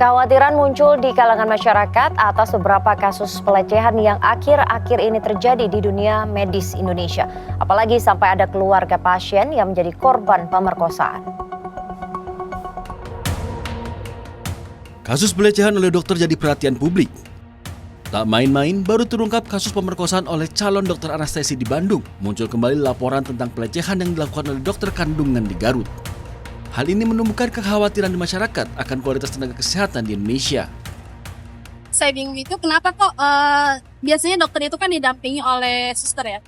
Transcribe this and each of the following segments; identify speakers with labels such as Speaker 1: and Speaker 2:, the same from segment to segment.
Speaker 1: Kekhawatiran muncul di kalangan masyarakat atas beberapa kasus pelecehan yang akhir-akhir ini terjadi di dunia medis Indonesia. Apalagi sampai ada keluarga pasien yang menjadi korban pemerkosaan.
Speaker 2: Kasus pelecehan oleh dokter jadi perhatian publik. Tak main-main, baru terungkap kasus pemerkosaan oleh calon dokter anestesi di Bandung. Muncul kembali laporan tentang pelecehan yang dilakukan oleh dokter kandungan di Garut. Hal ini menumbuhkan kekhawatiran di masyarakat akan kualitas tenaga kesehatan di Indonesia.
Speaker 3: Saya bingung itu kenapa kok biasanya dokter itu kan didampingi oleh suster ya.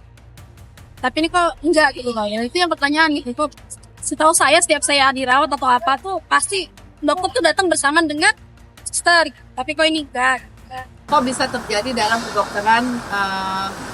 Speaker 3: Tapi ini kok enggak gitu loh ya. Itu yang pertanyaan gitu. Setahu saya setiap saya dirawat atau apa tuh pasti dokter tuh datang bersamaan dengan suster. Tapi kok ini enggak.
Speaker 4: Kok bisa terjadi dalam kedokteran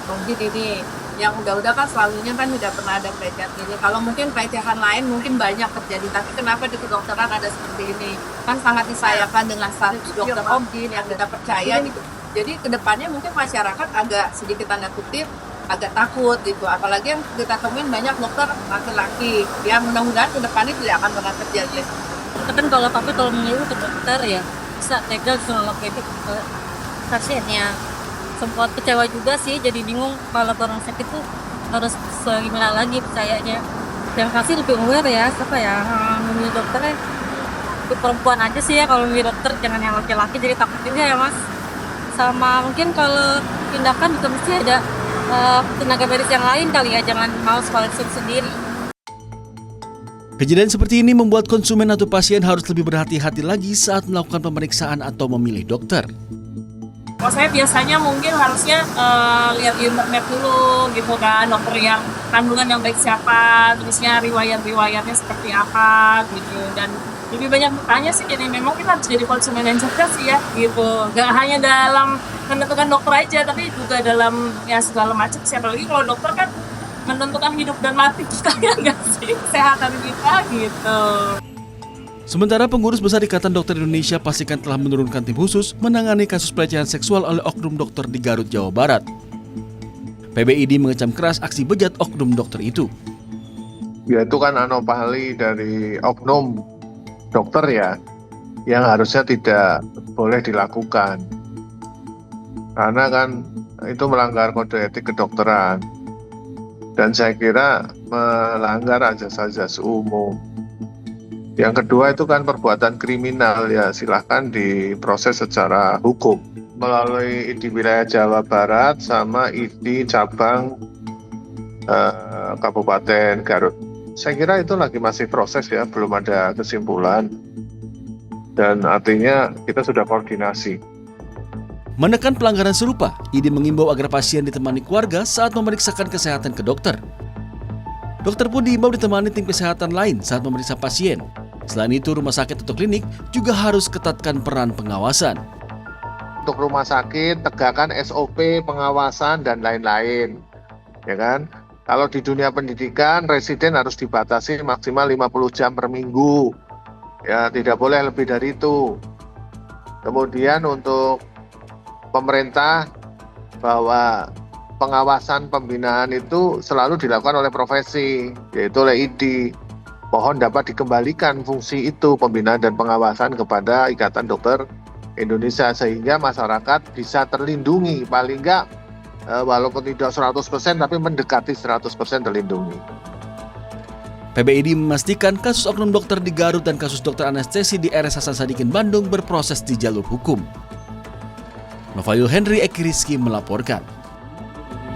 Speaker 4: mungkin ini yang udah kan selalunya kan udah pernah ada pelecehan ini. Kalau mungkin pelecehan lain mungkin banyak terjadi, tapi kenapa di kedokteran ada seperti ini? Kan sangat disayangkan dengan status dokter obgyn yang kita percaya gitu. Jadi kedepannya mungkin masyarakat agak sedikit tanda kutip agak takut gitu. Apalagi yang kita temuin banyak dokter laki-laki. Ya mudah-mudahan kedepannya tidak akan pernah terjadi.
Speaker 5: Kan kalau mengeluh ke dokter ya bisa tega lakukan itu ke pasiennya. Sempat kecewa juga sih, jadi bingung kalau orang sakit itu harus gimana lagi percayanya. Yang kasih lebih aware ya, siapa ya memilih dokternya itu perempuan aja sih ya kalau memilih dokter, jangan yang laki-laki, jadi takut juga ya mas. Sama mungkin kalau tindakan juga mesti ada tenaga medis yang lain kali ya, jangan mau scholarship sendiri.
Speaker 2: Kejadian seperti ini membuat konsumen atau pasien harus lebih berhati-hati lagi saat melakukan pemeriksaan atau memilih dokter.
Speaker 6: Kalau saya biasanya mungkin harusnya lihat di internet dulu gitu kan, dokter yang kandungan yang baik siapa, terusnya riwayatnya seperti apa gitu, dan lebih banyak bertanya sih. Jadi memang kita harus jadi konsumen yang cerdas sih ya gitu, gak hanya dalam menentukan dokter aja tapi juga dalam ya segala macam sih. Apalagi kalau dokter kan menentukan hidup dan mati kita ya nggak sih, kesehatan kita gitu.
Speaker 2: Sementara pengurus besar Ikatan Dokter Indonesia pastikan telah menurunkan tim khusus menangani kasus pelecehan seksual oleh oknum dokter di Garut, Jawa Barat. PBID mengecam keras aksi bejat oknum dokter itu.
Speaker 7: Ya itu kan anomali dari oknum dokter ya, yang harusnya tidak boleh dilakukan. Karena kan itu melanggar kode etik kedokteran. Dan saya kira melanggar asas-asas umum. Yang kedua itu kan perbuatan kriminal, ya silahkan diproses secara hukum melalui ID wilayah Jawa Barat sama ID cabang Kabupaten Garut. Saya kira itu lagi masih proses ya, belum ada kesimpulan, dan artinya kita sudah koordinasi.
Speaker 2: Menekan pelanggaran serupa, ID mengimbau agar pasien ditemani keluarga saat memeriksakan kesehatan ke dokter. Dokter pun diimbau ditemani tim kesehatan lain saat memeriksa pasien. Selain itu, rumah sakit atau klinik juga harus ketatkan peran pengawasan.
Speaker 7: Untuk rumah sakit, tegakkan SOP, pengawasan, dan lain-lain. Ya kan? Kalau di dunia pendidikan, residen harus dibatasi maksimal 50 jam per minggu. Ya, tidak boleh lebih dari itu. Kemudian untuk pemerintah, bahwa pengawasan pembinaan itu selalu dilakukan oleh profesi, yaitu oleh ID. Mohon dapat dikembalikan fungsi itu, pembinaan dan pengawasan, kepada Ikatan Dokter Indonesia, sehingga masyarakat bisa terlindungi, paling enggak walaupun tidak 100% tapi mendekati 100% terlindungi.
Speaker 2: PBID memastikan kasus oknum dokter di Garut dan kasus dokter anestesi di RS Hasan Sadikin Bandung berproses di jalur hukum. Novayu Henry Eki Rizky melaporkan.